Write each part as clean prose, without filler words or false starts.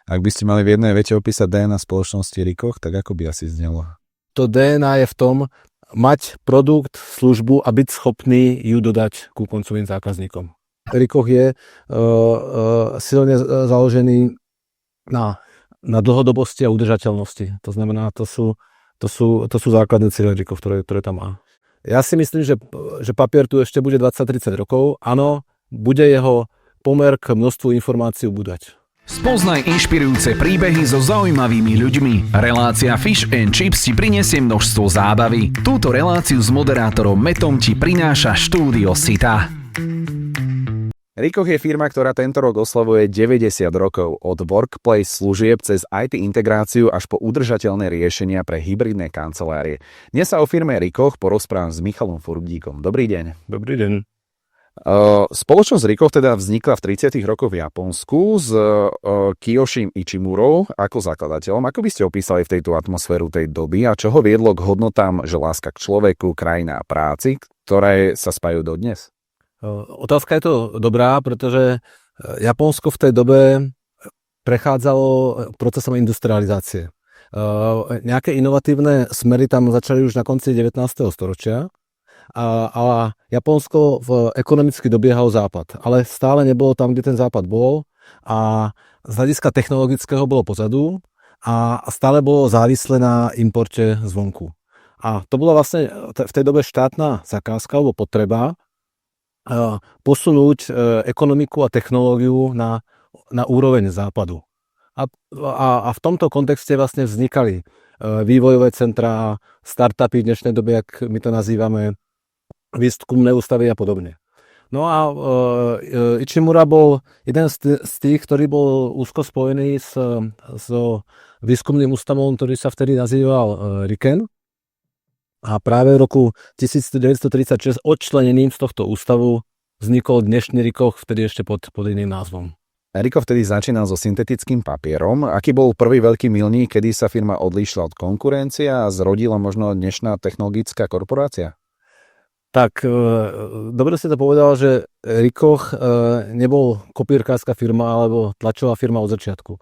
Ak by ste mali v jednej vete opísať DNA spoločnosti Rikoch, tak ako by asi znelo? To DNA je v tom, mať produkt, službu a byť schopný ju dodať ku koncovým zákazníkom. Rikoch je silne založený na dlhodobosti a udržateľnosti. To znamená, to sú základné ciele Rikoch, ktoré tam má. Ja si myslím, že papier tu ešte bude 20-30 rokov. Áno, bude jeho pomer k množstvu informácií ubúdať. Spoznaj inšpirujúce príbehy so zaujímavými ľuďmi. Relácia Fish and Chips ti prinesie množstvo zábavy. Túto reláciu s moderátorom Metom ti prináša štúdio Sita. Rikoch je firma, ktorá tento rok oslavuje 90 rokov. Od workplace služieb cez IT integráciu až po udržateľné riešenia pre hybridné kancelárie. Dnes sa o firme Rikoch porozprávam s Michalom Furubdíkom. Dobrý deň. Dobrý deň. Spoločnosť Rikoch teda vznikla v 30. rokoch v Japonsku s Kiyoshim Ichimurou ako zakladateľom. Ako by ste opísali v tejto atmosféru tej doby a čo ho viedlo k hodnotám, že láska k človeku, krajina a práci, ktoré sa spájajú dodnes? Otázka je to dobrá, pretože Japonsko v tej dobe prechádzalo procesom industrializácie. Nejaké inovatívne smery tam začali už na konci 19. storočia. A Japonsko ekonomicky dobiehalo západ, ale stále nebolo tam, kde ten západ bol a z hľadiska technologického bolo pozadu a stále bolo závislé na importe zvonku. A to bola vlastne v tej dobe štátna zakázka alebo potreba posunúť ekonomiku a technológiu na úroveň západu. A v tomto kontexte vlastne vznikali vývojové centrá, startupy v dnešnej dobe, jak my to nazývame, výskumné ústavy a podobne. No a Ichimura bol jeden z tých, ktorý bol úzko spojený s výskumným ústavom, ktorý sa vtedy nazýval Riken. A práve v roku 1936 odčlenením z tohto ústavu vznikol dnešný Rikoch, vtedy ešte pod iným názvom. Rikoch vtedy začínal so syntetickým papierom. Aký bol prvý veľký milník, kedy sa firma odlíšila od konkurencie a zrodila možno dnešná technologická korporácia? Tak, dobre si to povedal, že Rikoch nebol kopírkárska firma alebo tlačová firma od začiatku.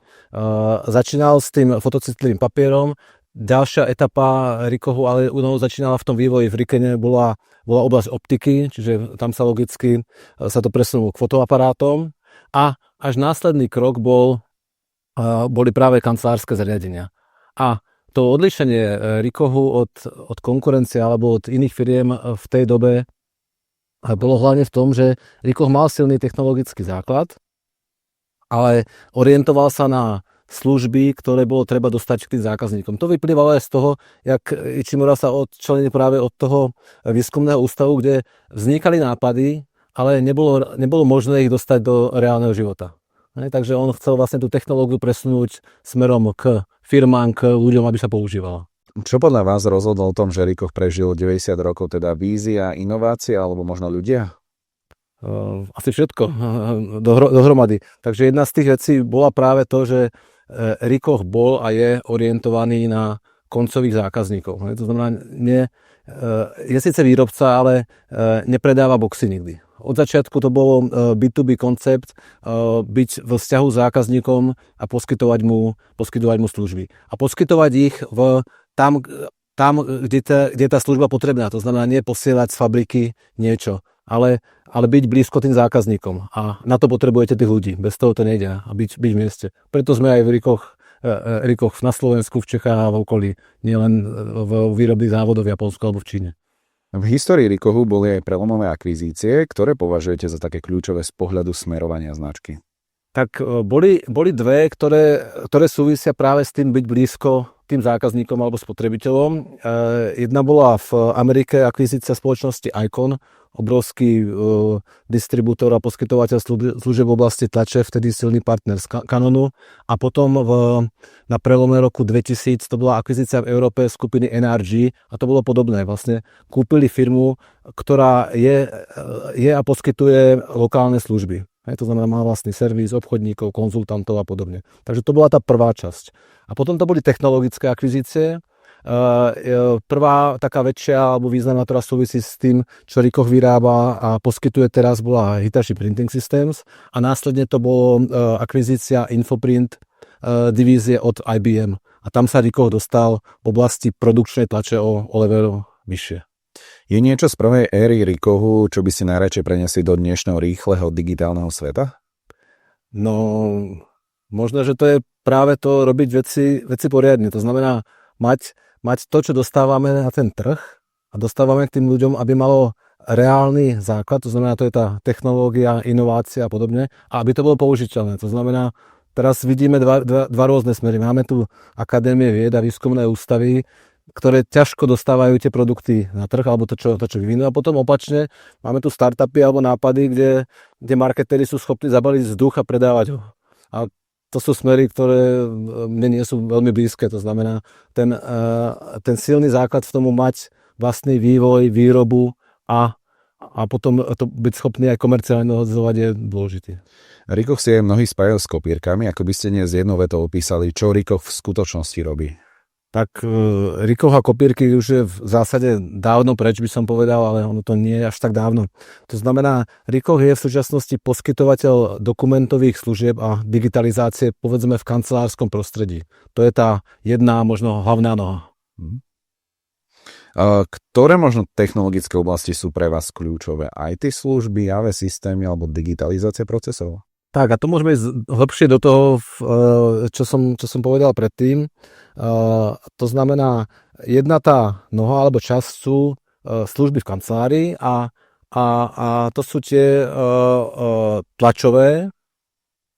Začínal s tým fotocitlivým papierom. Ďalšia etapa Rikochu ale začínala v tom vývoji v Rikene, bola oblasť optiky, čiže tam sa logicky sa to presunulo k fotoaparátom a až následný krok boli práve kancelárske zariadenia. A to odlišenie Rikochu od konkurencie alebo od iných firiem v tej dobe bolo hlavne v tom, že Rikoch mal silný technologický základ, ale orientoval sa na služby, ktoré bolo treba dostať k tým zákazníkom. To vyplývalo aj z toho, jak Ichimura sa odčlenil práve od toho výskumného ústavu, kde vznikali nápady, ale nebolo možné ich dostať do reálneho života. Takže on chcel vlastne tú technológiu presunúť smerom k firmám, k ľuďom, aby sa používala. Čo podľa vás rozhodol o tom, že Rikoch prežil 90 rokov, teda vízia, inovácia alebo možno ľudia? Asi všetko dohromady. Takže jedna z tých vecí bola práve to, že Rikoch bol a je orientovaný na koncových zákazníkov. To znamená, je síce výrobca, ale nepredáva boxy nikdy. Od začiatku to bolo B2B koncept, byť v vzťahu s zákazníkom a poskytovať mu služby. A poskytovať ich tam, kde tá služba potrebná. To znamená, nie posielať z fabriky niečo, ale byť blízko tým zákazníkom. A na to potrebujete tých ľudí. Bez toho to nejde. A byť v mieste. Preto sme aj v Rikoch na Slovensku, v Čechách a v okolí. Nielen v výrobných závodoch v Japonsku alebo v Číne. V histórii Rikochu boli aj prelomové akvizície, ktoré považujete za také kľúčové z pohľadu smerovania značky? Tak boli dve, ktoré súvisia práve s tým byť blízko tým zákazníkom alebo spotrebiteľom. Jedna bola v Amerike akvizícia spoločnosti Icon, obrovský distribútor a poskytovateľ služieb v oblasti tlače, vtedy silný partner z Canonu. A potom na prelome roku 2000 to bola akvizícia v Európe skupiny NRG a to bolo podobné. Vlastne kúpili firmu, ktorá je a poskytuje lokálne služby. To znamená, má vlastný servis, obchodníkov, konzultantov a podobne. Takže to bola tá prvá časť. A potom to boli technologické akvizície. Prvá taká väčšia alebo významná, ktorá súvisí s tým, čo Rikoch vyrába a poskytuje teraz, bola Hitachi Printing Systems a následne to bolo akvizícia Infoprint divízie od IBM. A tam sa Rikoh dostal v oblasti produkčnej tlače o level vyššie. Je niečo z prvej éry Rikohu, čo by si najradšej preniesli do dnešného rýchleho digitálneho sveta? No, možno, že to je práve to robiť veci poriadne. To znamená mať to, čo dostávame na ten trh a dostávame k tým ľuďom, aby malo reálny základ, to znamená, to je tá technológia, inovácia a podobne, a aby to bolo použiteľné. To znamená, teraz vidíme dva rôzne smery. Máme tu akadémie vied a výskumné ústavy, ktoré ťažko dostávajú tie produkty na trh, alebo to, čo vyvinú. A potom opačne, máme tu startupy alebo nápady, kde marketéri sú schopní zabaliť vzduch a predávať ho. A to sú smery, ktoré mne nie sú veľmi blízke. To znamená, ten silný základ v tomu mať vlastný vývoj, výrobu a potom to byť schopný aj komercializovať je dôležitý. Rikoh si aj mnohí spájajú s kopírkami. Ako by ste dnes jednou vetou opísali, čo Rikoh v skutočnosti robí? Tak Rikoh a kopírky už je v zásade dávno preč, by som povedal, ale ono to nie je až tak dávno. To znamená, Rikoh je v súčasnosti poskytovateľ dokumentových služieb a digitalizácie, povedzme v kancelárskom prostredí. To je tá jedna, možno hlavná noha. Ktoré možno technologické oblasti sú pre vás kľúčové? IT služby, AV systémy alebo digitalizácia procesov? Tak a to môžeme ísť hlbšie do toho, čo som povedal predtým. To znamená, jedna tá noha alebo časť sú služby v kancelárii a to sú tie tlačové,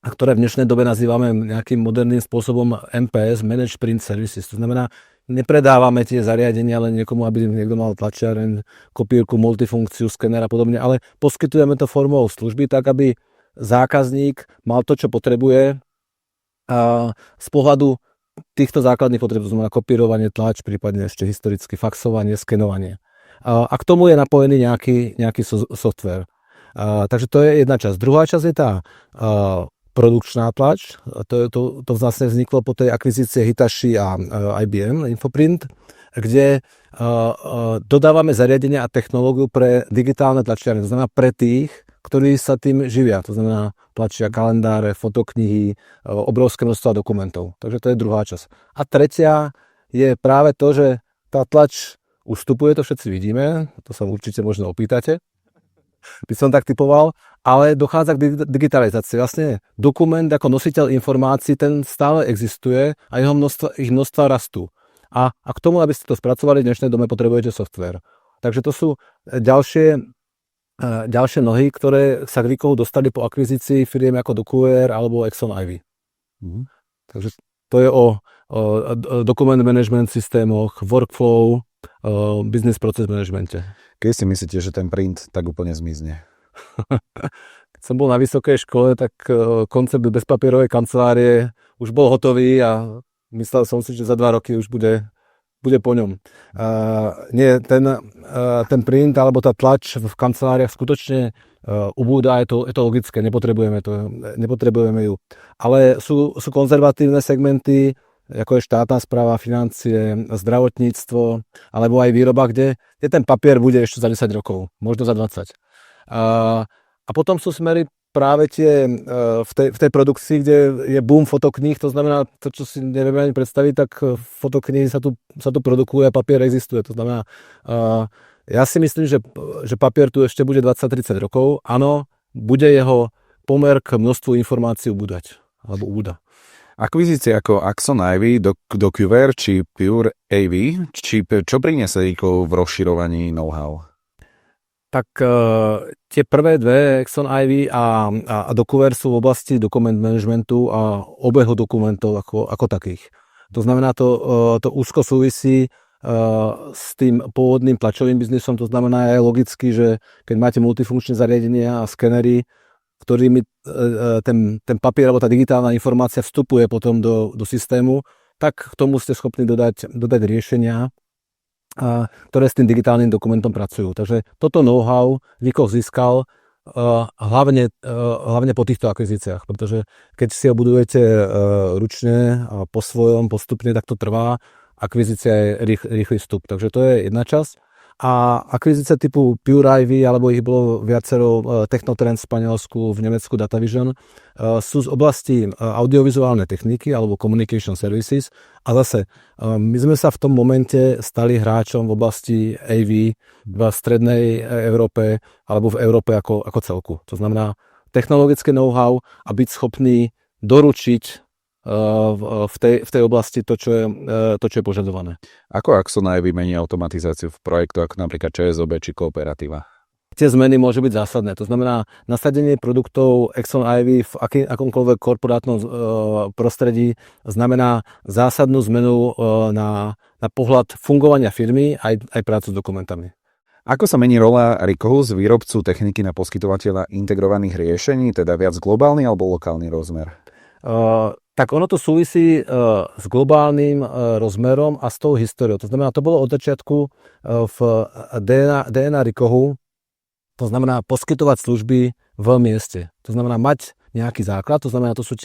ktoré v dnešnej dobe nazývame nejakým moderným spôsobom MPS, Managed Print Services. To znamená, nepredávame tie zariadenia len niekomu, aby niekto mal tlačiareň, kopírku, multifunkciu, skener a podobne, ale poskytujeme to formou služby tak, aby zákazník mal to, čo potrebuje z pohľadu týchto základných potreb, to znamená kopírovanie, tlač, prípadne ešte historicky faxovanie, skenovanie. A k tomu je napojený nejaký software. Takže to je jedna časť. Druhá časť je tá produkčná tlač. To vlastne vzniklo po tej akvizícii Hitachi a IBM, Infoprint, kde dodávame zariadenia a technológiu pre digitálne tlačiarne. To znamená pre tých, ktorí sa tým živia. To znamená tlačia kalendáre, fotoknihy, obrovské množstvo dokumentov. Takže to je druhá časť. A tretia je práve to, že tá tlač ustupuje, to všetci vidíme, to sa určite možno opýtate, by som tak typoval, ale dochádza k digitalizácii. Vlastne dokument ako nositeľ informácií, ten stále existuje a ich množstva rastú. A k tomu, aby ste to spracovali v dnešnej dobe, potrebujete software. Takže to sú ďalšie nohy, ktoré sa k Rikohu dostali po akvizícii firiem ako DoQware alebo Exxon Ivy. Takže to je o dokument management systémoch, workflow, business process managemente. Keď si myslíte, že ten print tak úplne zmizne? Keď som bol na vysokej škole, tak koncept bezpapierovej kancelárie už bol hotový a myslel som si, že za 2 roky už bude po ňom. Nie, ten print alebo tá tlač v kanceláriách skutočne ubúda, je to logické, nepotrebujeme ju. Ale sú konzervatívne segmenty, ako je štátna správa, financie, zdravotníctvo, alebo aj výroba, kde ten papier bude ešte za 10 rokov, možno za 20. A potom sú smery práve tie v tej produkcii, kde je boom fotokníh, to znamená, to, čo si nevieme ani predstaviť, tak fotoknihy sa tu produkujú a papier existuje. To znamená, ja si myslím, že papier tu ešte bude 20-30 rokov. Áno, bude jeho pomer k množstvu informácií ubúdať, alebo ubúda. Akvizície ako Exxon Ivy, DoQware či Pure AV, čo priniesie Rikoh v rozširovaní know-how? Tak tie prvé dve, Exxon Ivy a DoQware, sú v oblasti dokument managementu a obehu dokumentov ako takých. To znamená, to úzko súvisí s tým pôvodným tlačovým biznisom, to znamená aj logicky, že keď máte multifunkčné zariadenia a skenery, ktorými ten papier alebo tá digitálna informácia vstupuje potom do systému, tak k tomu ste schopní dodať riešenia, ktoré s tým digitálnym dokumentom pracujú. Takže toto know-how Rikoh získal hlavne po týchto akvizíciách, pretože keď si ho budujete ručne a po svojom postupne, tak to trvá. Akvizícia je rýchly vstup. Takže to je jedna časť. A akvizície typu Pure Ivy, alebo ich bolo viacero, Technotrend v Španielsku, v Nemecku Datavision, sú z oblasti audiovizuálnej techniky alebo communication services. A zase, my sme sa v tom momente stali hráčom v oblasti AV v strednej Európe alebo v Európe ako celku. To znamená technologické know-how a byť schopný doručiť v tej oblasti to, čo je požadované. Ako Axonai vymení automatizáciu v projektu ako napríklad ČSOB či Kooperativa? Tie zmeny môžu byť zásadné. To znamená, nasadenie produktov Axon Ivy v akomkoľvek korporátnom prostredí znamená zásadnú zmenu na pohľad fungovania firmy aj prácu s dokumentami. Ako sa mení rola Ricohu z výrobcu techniky na poskytovateľa integrovaných riešení, teda viac globálny alebo lokálny rozmer? Tak ono to súvisí s globálnym rozmerom a s tou históriou. To znamená, to bolo od začiatku v DNA Ricohu, to znamená poskytovať služby v mieste. To znamená mať nejaký základ, to znamená, to sú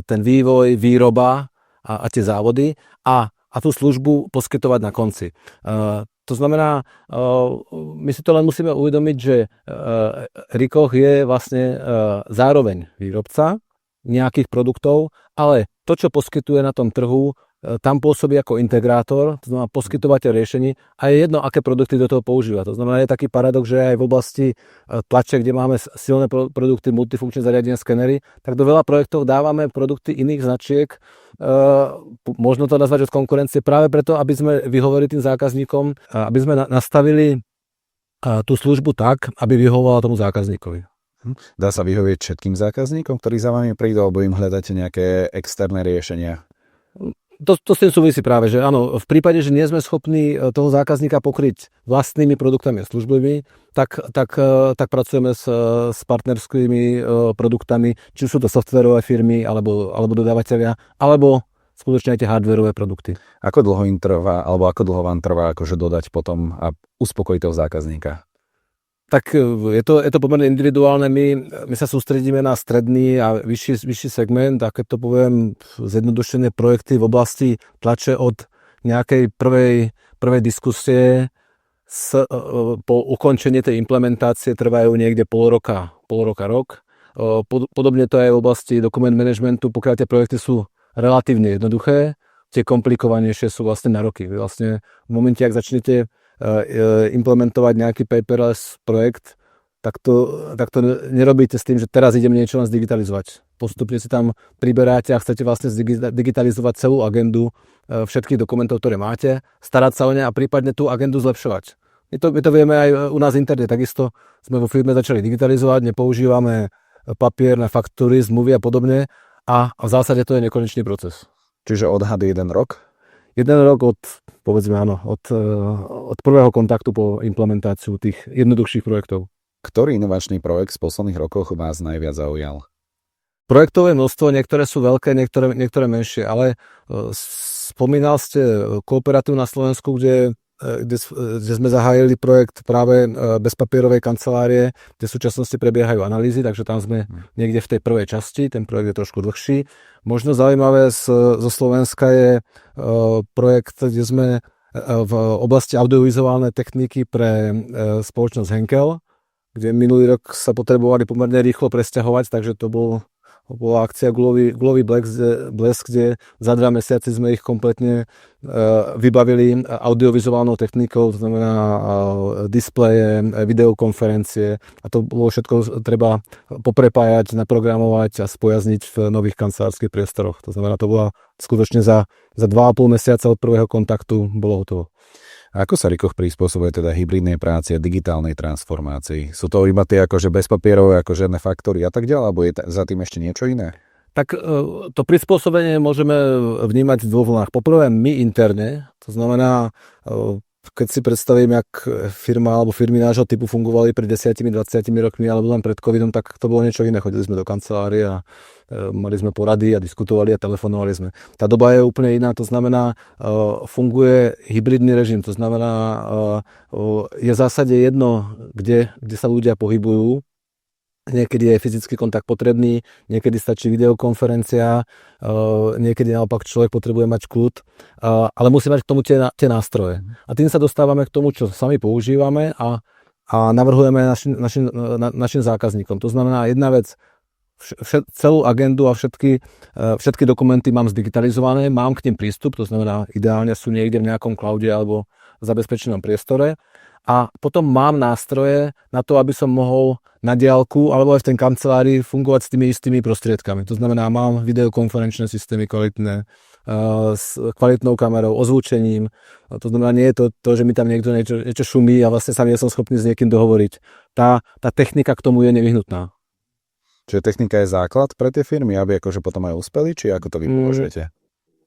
ten vývoj, výroba a tie závody a tú službu poskytovať na konci. To znamená, my si to len musíme uvedomiť, že Ricoh je vlastne zároveň výrobca nejakých produktov, ale to, čo poskytuje na tom trhu, tam pôsobí ako integrátor, to znamená poskytovateľ riešení a je jedno, aké produkty do toho používa. To znamená, je taký paradox, že aj v oblasti tlače, kde máme silné produkty, multifunkčné zariadenia, skenery, tak do veľa projektov dávame produkty iných značiek, možno to nazvať od konkurencie, práve preto, aby sme vyhovorili tým zákazníkom, aby sme nastavili tú službu tak, aby vyhovovala tomu zákazníkovi. Dá sa vyhovieť všetkým zákazníkom, ktorí za vami prídu, alebo im hľadáte nejaké externé riešenia? To s tým súvisí práve, že áno, v prípade, že nie sme schopní toho zákazníka pokryť vlastnými produktami a službami, tak pracujeme s partnerskými produktami, či sú to softverové firmy, alebo dodávateľia, alebo skutočne aj tie hardverové produkty. Ako dlho ako dlho vám trvá akože dodať potom a uspokojiť toho zákazníka? Tak je to pomerne individuálne. My sa sústredíme na stredný a vyšší segment, a keď to poviem zjednodušené projekty v oblasti tlače od nejakej prvej diskusie po ukončení tej implementácie trvajú niekde pol roka, rok. Podobne to je v oblasti dokument managementu, pokiaľ tie projekty sú relatívne jednoduché, tie komplikovanejšie sú vlastne na roky. Vlastne v momente, ak začnete implementovať nejaký paperless projekt, tak to nerobíte s tým, že teraz idem niečo len zdigitalizovať. Postupne si tam priberáte a chcete vlastne digitalizovať celú agendu všetkých dokumentov, ktoré máte, starať sa o ne a prípadne tú agendu zlepšovať. My to vieme aj u nás interne, takisto sme vo firme začali digitalizovať, nepoužívame papier na faktúry, zmluvy a podobne a v zásade to je nekonečný proces. Čiže odhad 1 rok? 1 rok od prvého kontaktu po implementáciu tých jednoduchších projektov. Ktorý inovačný projekt z posledných rokov vás najviac zaujal? Projektové množstvo, niektoré sú veľké, niektoré menšie, ale spomínal ste Kooperatívu na Slovensku, kde sme zahájili projekt práve bezpapierovej kancelárie, kde v súčasnosti prebiehajú analýzy, takže tam sme niekde v tej prvej časti, ten projekt je trošku dlhší. Možno zaujímavé zo Slovenska je projekt, kde sme v oblasti audiovizuálnej techniky pre spoločnosť Henkel, kde minulý rok sa potrebovali pomerne rýchlo presťahovať, takže to bola akcia Gulový blesk, kde za 2 mesiace sme ich kompletne vybavili audiovizuálnou technikou, to znamená displeje, videokonferencie a to bolo všetko treba poprepájať, naprogramovať a spojazniť v nových kancelárskych priestoroch. To znamená, to bola skutočne za 2,5 mesiaca od prvého kontaktu bolo hotovo. Ako sa Ricoh prispôsobuje teda hybridnej práci a digitálnej transformácii? Sú to iba tie akože bezpapierové, ako žiadne faktory a tak ďalej, alebo je za tým ešte niečo iné? Tak to prispôsobenie môžeme vnímať v 2 vlnách. Poprvé my interne, to znamená, keď si predstavím, jak firma alebo firmy nášho typu fungovali pred 10-20 rokmi alebo len pred covidom, tak to bolo niečo iné. Chodili sme do kancelárie a mali sme porady a diskutovali a telefonovali sme. Tá doba je úplne iná, to znamená, funguje hybridný režim, to znamená, je v zásade jedno, kde sa ľudia pohybujú, niekedy je fyzický kontakt potrebný, niekedy stačí videokonferencia, niekedy naopak človek potrebuje mať kľud, ale musí mať k tomu tie nástroje. A tým sa dostávame k tomu, čo sami používame a navrhujeme našim zákazníkom. To znamená jedna vec, celú agendu a všetky dokumenty mám zdigitalizované, mám k tým prístup, to znamená ideálne sú niekde v nejakom cloude alebo v zabezpečenom priestore a potom mám nástroje na to, aby som mohol na diaľku alebo aj v tej kancelárii fungovať s tými istými prostriedkami. To znamená, mám videokonferenčné systémy kvalitné, s kvalitnou kamerou, ozvučením. To znamená, nie je to, že mi tam niekto niečo šumí a vlastne sa nie som schopný s niekým dohovoriť. Tá technika k tomu je nevyhnutná. Čiže technika je základ pre tie firmy, aby akože potom aj uspeli, či ako to vy považujete?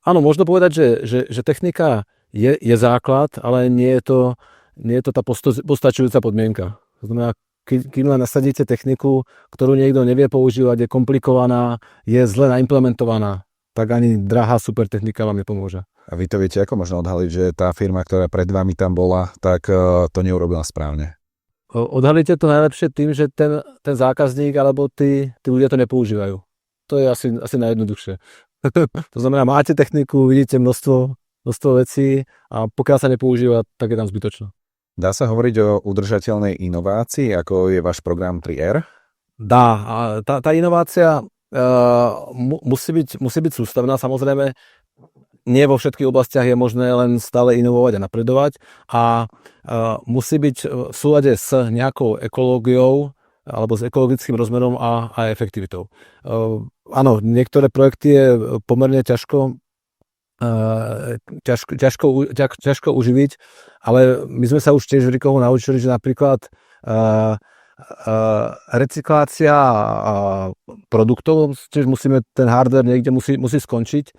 Áno, možno povedať, že technika je základ, ale nie je to tá postačujúca podmienka. To znamená, kým len nasadíte techniku, ktorú niekto nevie používať, je komplikovaná, je zle naimplementovaná, tak ani drahá super technika vám nepomôže. A vy to viete, ako možno odhaliť, že tá firma, ktorá pred vami tam bola, tak to neurobila správne? Odhalíte to najlepšie tým, že ten zákazník alebo tí ľudia to nepoužívajú. To je asi najjednoduchšie. To znamená, máte techniku, vidíte množstvo vecí a pokiaľ sa nepoužíva, tak je tam zbytočná. Dá sa hovoriť o udržateľnej inovácii, ako je váš program 3R? Dá. A tá inovácia musí byť sústavná. Samozrejme, nie vo všetkých oblastiach je možné len stále inovovať a napredovať a musí byť v súlade s nejakou ekológiou alebo s ekologickým rozmerom a efektivitou. Áno, niektoré projekty je pomerne ťažko uživiť, ale my sme sa už tiež v Rikohu naučili, že napríklad recyklácia produktov, tiež ten hardware niekde musí skončiť.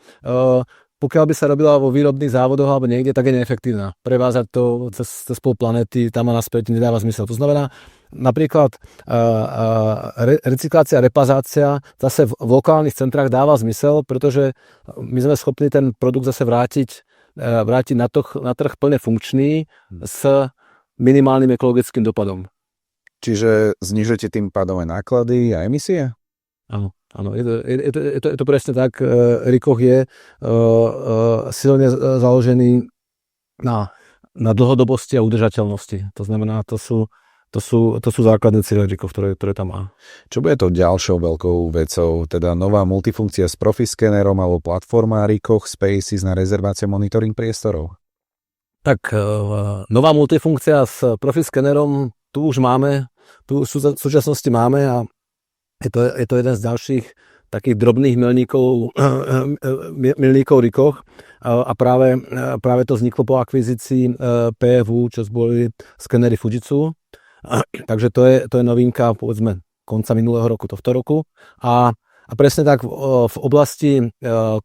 Pokiaľ by sa robila vo výrobných závodoch alebo niekde, tak je neefektívna. Prevázať to cez pol planety, tam a naspäť nedáva zmysel. To znamená, napríklad recyklácia, repazácia zase v lokálnych centrách dáva zmysel, pretože my sme schopní ten produkt zase vrátiť na trh plne funkčný s minimálnym ekologickým dopadom. Čiže znižujete tým pádom aj náklady a emisie? Áno, je to presne tak. Rikoch je silne založený na dlhodobosti a udržateľnosti. To znamená, to sú základné ciele Rikoch, ktoré tam má. Čo bude to ďalšou veľkou vecou? Teda nová multifunkcia s profiskénerom alebo platforma Rikoch Spaces na rezerváciu monitoring priestorov? Tak nová multifunkcia s profiskénerom tu už máme, tu v súčasnosti máme a je to jeden z ďalších takých drobných milníkov Rikoch a práve to vzniklo po akvizícii PFU, čo boli skenery Fujitsu. Takže to je novinka, povedzme, konca minulého roku, tohto roku. A presne tak v oblasti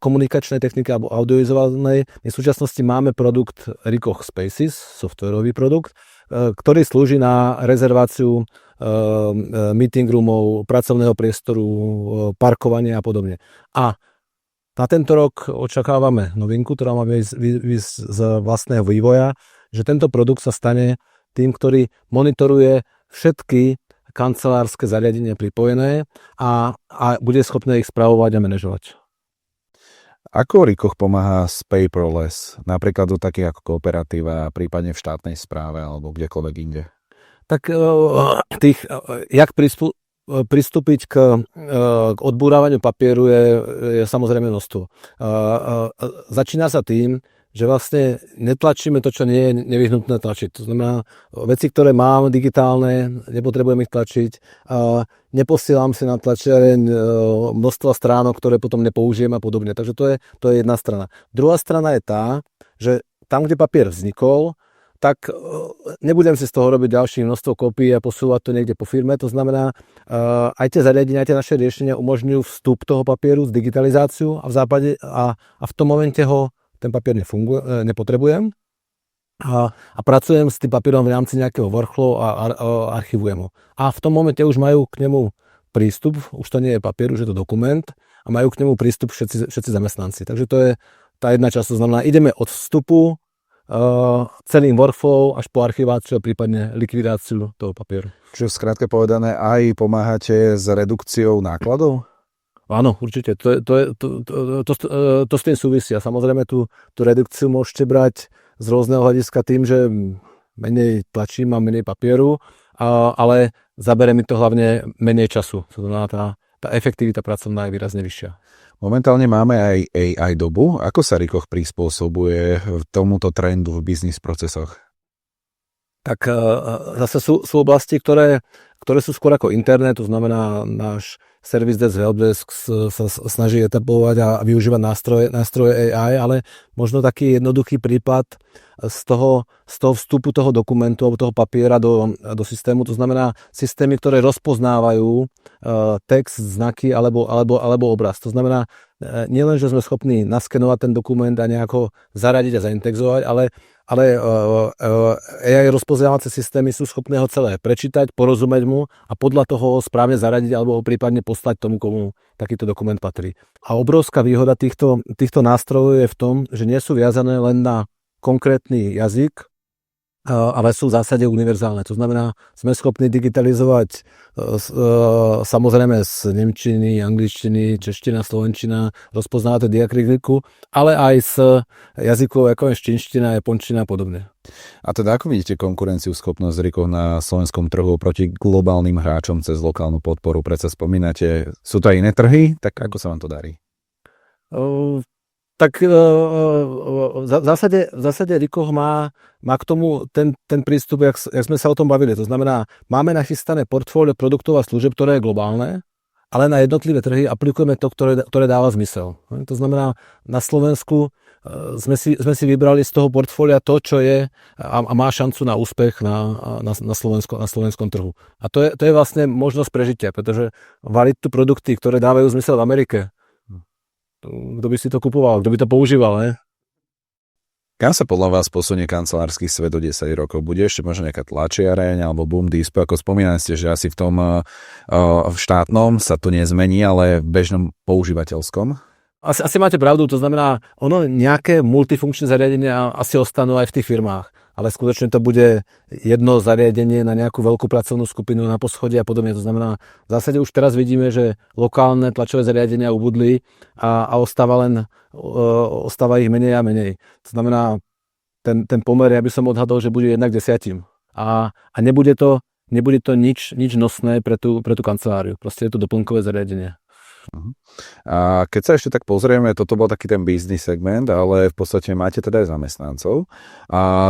komunikačnej techniky alebo audiovizuálnej v súčasnosti máme produkt Rikoch Spaces, softwarový produkt, ktorý slúži na rezerváciu meeting roomov, pracovného priestoru, parkovania a podobne. A na tento rok očakávame novinku, ktorá má výsť z vlastného vývoja, že tento produkt sa stane tým, ktorý monitoruje všetky kancelárske zariadenia pripojené a bude schopné ich spravovať a manažovať. Ako Rikoch pomáha s paperless, napríklad do takých ako kooperatíva, prípadne v štátnej správe alebo kdekoľvek inde? Tak jak pristúpiť k odbúravaniu papieru je samozrejme množstvo. Začína sa tým, že vlastne netlačíme to, čo nie je nevyhnutné tlačiť. To znamená, veci, ktoré mám digitálne, nepotrebujem ich tlačiť. Neposielam si na tlačiareň množstva stránok, ktoré potom nepoužijem a podobne. Takže to je jedna strana. Druhá strana je tá, že tam, kde papier vznikol, tak nebudem si z toho robiť ďalšie množstvo kópií a posúvať to niekde po firme. To znamená, aj tie zariadenia, aj tie naše riešenia umožňujú vstup toho papieru s digitalizáciou a v tom momente ho ten papier nepotrebujem a pracujem s tým papierom v rámci nejakého workflow a archivujem ho. A v tom momente už majú k nemu prístup, už to nie je papier, už je to dokument a majú k nemu prístup všetci zamestnanci. Takže to je tá jedna časť, to znamená, ideme od vstupu celým workflow až po archiváciu a prípadne likvidáciu toho papieru. Čiže skrátke povedané, aj pomáhate s redukciou nákladov? Áno, určite. To s tým súvisí. A samozrejme tú redukciu môžete brať z rôzneho hľadiska tým, že menej tlačím a menej papieru, ale zabere mi to hlavne menej času. To znamená, tá efektivita pracovná je výrazne vyššia. Momentálne máme aj AI dobu. Ako sa Rikoch prispôsobuje tomuto trendu v biznis procesoch? Tak zase sú oblasti, ktoré sú skôr ako internet, to znamená náš service desk, helpdesk sa snaží etablovať a využívať nástroje AI, ale možno taký jednoduchý prípad z toho vstupu toho dokumentu alebo toho papiera do systému, to znamená systémy, ktoré rozpoznávajú text, znaky alebo obraz. To znamená nielen, že sme schopní naskenovať ten dokument a nejako zaradiť a zaindexovať, ale AI rozpoznávacie systémy sú schopné ho celé prečítať, porozumieť mu a podľa toho ho správne zaradiť alebo ho prípadne poslať tomu, komu takýto dokument patrí. A obrovská výhoda týchto nástrojov je v tom, že nie sú viazané len na konkrétny jazyk, ale sú v zásade univerzálne. To znamená, sme schopní digitalizovať samozrejme z nemčiny, angličtiny, čeština, slovenčina, rozpoznávate diakritiku, ale aj z jazykov ako je čínština, japončina a podobne. A teda ako vidíte konkurenciu schopnosť Rikoch na slovenskom trhu proti globálnym hráčom cez lokálnu podporu? Predsa spomínate, sú to aj iné trhy, tak ako sa vám to darí? Tak v zásade Rikoch má k tomu ten prístup, jak sme sa o tom bavili. To znamená, máme nachystané portfólio produktov a služieb, ktoré je globálne, ale na jednotlivé trhy aplikujeme to, ktoré dáva zmysel. To znamená, na Slovensku sme si vybrali z toho portfólia to, čo je a má šancu na úspech na slovenskom trhu. A to je vlastne možnosť prežitia, pretože variť tu produkty, ktoré dávajú zmysel v Amerike, kto by si to kupoval, kto by to používal, ne? Kam sa podľa vás posunie kancelársky svet o 10 rokov? Bude ešte možno nejaká tlačiareň alebo boom display? Ako spomínali ste, že asi v tom v štátnom sa to nezmení, ale v bežnom používateľskom? Asi máte pravdu, to znamená, nejaké multifunkčné zariadenia asi ostanú aj v tých firmách, ale skutočne to bude jedno zariadenie na nejakú veľkú pracovnú skupinu na poschodí a podobne. To znamená, v zásade už teraz vidíme, že lokálne tlačové zariadenia ubudli a ostáva ich menej a menej. To znamená, ten pomer, ja by som odhadol, že bude jednak 10. A nebude to nič nosné pre tú kanceláriu. Proste je to doplnkové zariadenie. A keď sa ešte tak pozrieme, toto bol taký ten business segment, ale v podstate máte teda aj zamestnancov.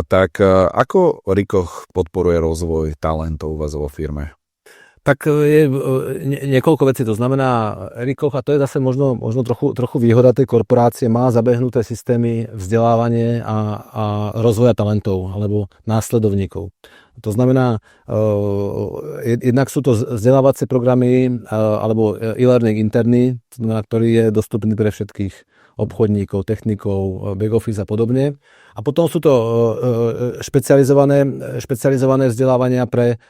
Tak ako Rikoch podporuje rozvoj talentov u vás vo firme? Tak je niekoľko vecí. To znamená, Rikoch, a to je zase možno trochu výhoda tej korporácie, má zabehnuté systémy vzdelávanie a rozvoja talentov alebo následovníkov. To znamená, jednak sú to vzdelávacie programy alebo e-learning interný, ktorý je dostupný pre všetkých obchodníkov, technikov, back office a podobne. A potom sú to špecializované vzdelávania pre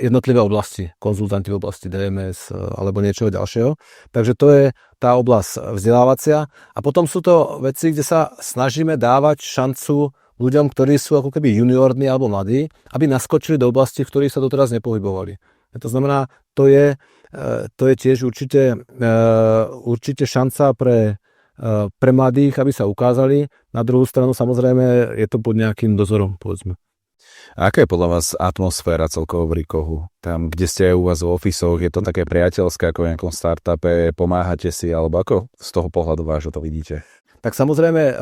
jednotlivé oblasti, konzultanti v oblasti DMS alebo niečoho ďalšieho. Takže to je tá oblasť vzdelávacia. A potom sú to veci, kde sa snažíme dávať šancu ľuďom, ktorí sú ako keby juniorní alebo mladí, aby naskočili do oblasti, v ktorých sa doteraz nepohybovali. To znamená, to je tiež určite šanca pre mladých, aby sa ukázali. Na druhú stranu samozrejme je to pod nejakým dozorom, povedzme. A aká je podľa vás atmosféra celkovo v Rikohu? Tam, kde ste u vás v ofisoch, je to také priateľské ako v nejakom startupe, pomáhate si, alebo ako z toho pohľadu vášho to vidíte? Tak samozrejme,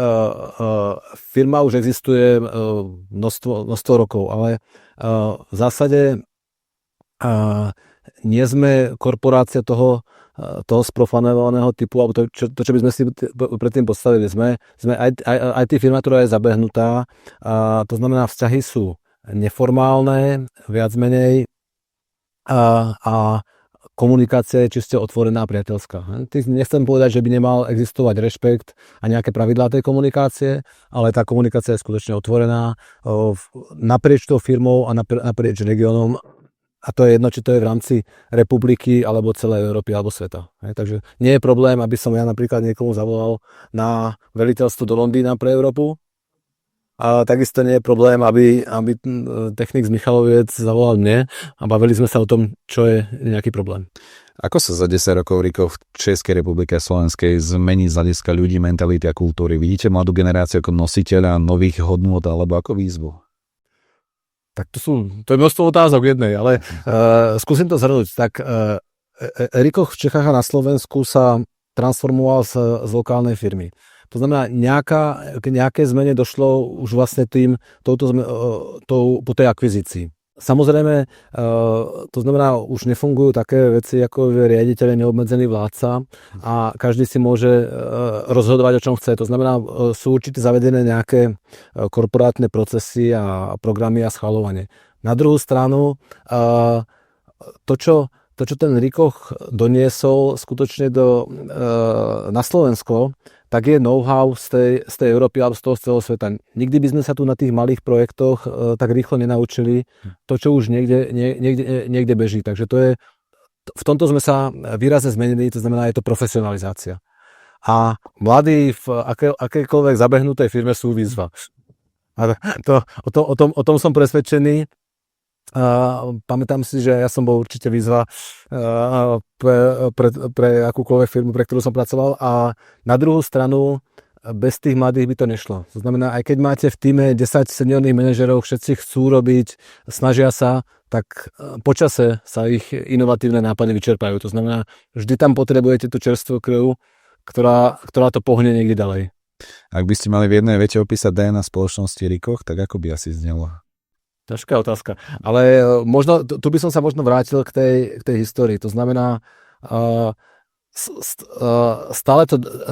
firma už existuje množstvo rokov, ale v zásade nie sme korporácia toho sprofanovaného typu, alebo to, čo by sme si predtým postavili. Sme IT firma, ktorá je zabehnutá. To znamená, vzťahy sú neformálne, viac menej, a komunikácia je čiste otvorená a priateľská. Nechcem povedať, že by nemal existovať rešpekt a nejaké pravidlá tej komunikácie, ale tá komunikácia je skutočne otvorená naprieč tou firmou a naprieč regiónom. A to je jedno, či to je v rámci republiky, alebo celej Európy, alebo sveta. Takže nie je problém, aby som ja napríklad niekomu zavolal na veliteľstvo do Londýna pre Európu A takisto nie je problém, aby technik z Michaloviec zavolal mne a bavili sme sa o tom, čo je nejaký problém. Ako sa za 10 rokov Riko v Českej republike a Slovenskej zmení z hľadiska ľudí, mentality a kultúry? Vidíte mladú generáciu ako nositeľa nových hodnôt alebo ako výzvu? Tak to je množstvo otázok jednej, ale skúsim to zhrnúť. Tak Rikoch v Čechách a na Slovensku sa transformoval z lokálnej firmy. To znamená, k nejaké zmene došlo už vlastne po tej akvizícii. Samozrejme, to znamená, už nefungujú také veci ako riaditeľ neobmedzený vládca a každý si môže rozhodovať, o čom chce. To znamená, sú určite zavedené nejaké korporátne procesy a programy a schvaľovanie. Na druhú stranu, to, čo ten Rikoch doniesol skutočne na Slovensko, tak je know-how z tej Európy alebo z toho celého sveta. Nikdy by sme sa tu na tých malých projektoch tak rýchlo nenaučili to, čo už niekde beží. Takže v tomto sme sa výrazne zmenili, to znamená, je to profesionalizácia. A mladí v akékoľvek zabehnutej firme sú výzva. A o tom som presvedčený. Pamätám si, že ja som bol určite výzva pre akúkoľvek firmu, pre ktorú som pracoval, a na druhú stranu bez tých mladých by to nešlo. To znamená, aj keď máte v týme 10 seniorných manažerov, všetci chcú robiť, snažia sa, tak počase sa ich inovatívne nápady vyčerpajú. To znamená, vždy tam potrebujete tú čerstvú krv, ktorá to pohne niekde ďalej. Ak by ste mali v jednej vete opísať DNA spoločnosti Rikoch, tak ako by asi znelo? Ťažká otázka. Ale možno, tu by som sa možno vrátil k tej histórii. To znamená, stále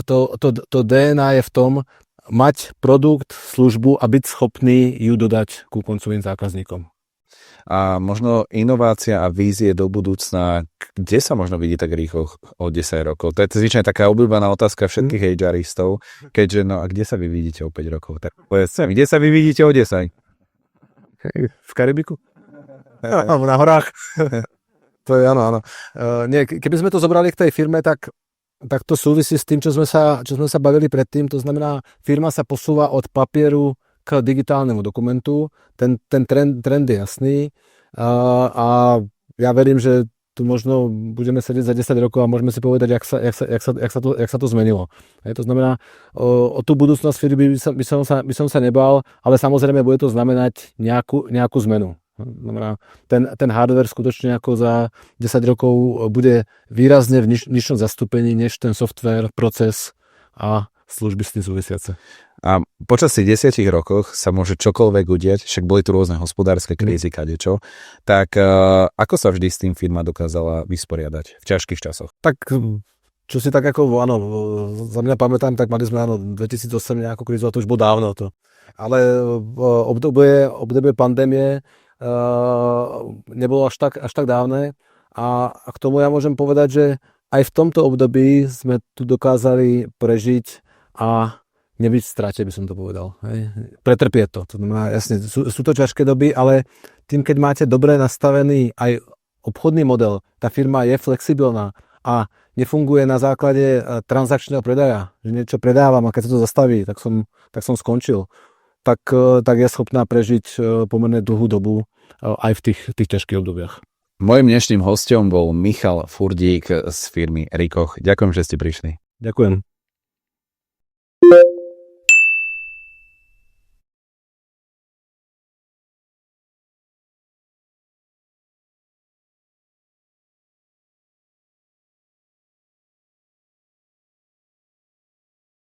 to DNA je v tom mať produkt, službu a byť schopný ju dodať ku koncovým zákazníkom. A možno inovácia a vízie do budúcna, kde sa možno vidí tak rýchlo o 10 rokov? To je zvyčajne taká obľúbená otázka všetkých HR-istov, keďže a kde sa vy vidíte o 5 rokov? Tak povedzte, kde sa vy vidíte o 10? V Karibiku? Alebo na horách? To je áno. Nie, keby sme to zobrali k tej firme, tak to súvisí s tým, čo sme sa bavili predtým. To znamená, firma sa posúva od papieru k digitálnemu dokumentu. Ten trend je jasný. A ja verím, že tu možno budeme sedieť za 10 rokov a môžeme si povedať, jak sa to zmenilo. To znamená, o tú budúcnosť firmy by som sa nebal, ale samozrejme bude to znamenať nejakú zmenu. Znamená, ten hardware skutočne ako za 10 rokov bude výrazne v nižšom zastúpení než ten software, proces a služby s tým súvisiace. A počas tých 10 rokoch sa môže čokoľvek udieť, však boli tu rôzne hospodárske krízy, kadečo, tak ako sa vždy s tým firma dokázala vysporiadať v ťažkých časoch? Tak, čo si tak ako, áno, za mňa pamätám, tak mali sme, 2008 nejakú krízu, a to už bolo dávno to. Ale obdobie pandémie nebolo až tak dávne, a k tomu ja môžem povedať, že aj v tomto období sme tu dokázali prežiť a nebyť v strate, by som to povedal. Hej. Pretrpieť to. To znamená, jasne, sú to ťažké doby, ale tým, keď máte dobre nastavený aj obchodný model, tá firma je flexibilná a nefunguje na základe transakčného predaja, že niečo predávam a keď sa to zastaví, tak som skončil, tak je schopná prežiť pomerne dlhú dobu aj v tých ťažkých obdobiach. Mojím dnešným hosťom bol Michal Furdík z firmy Rikoch. Ďakujem, že ste prišli. Ďakujem.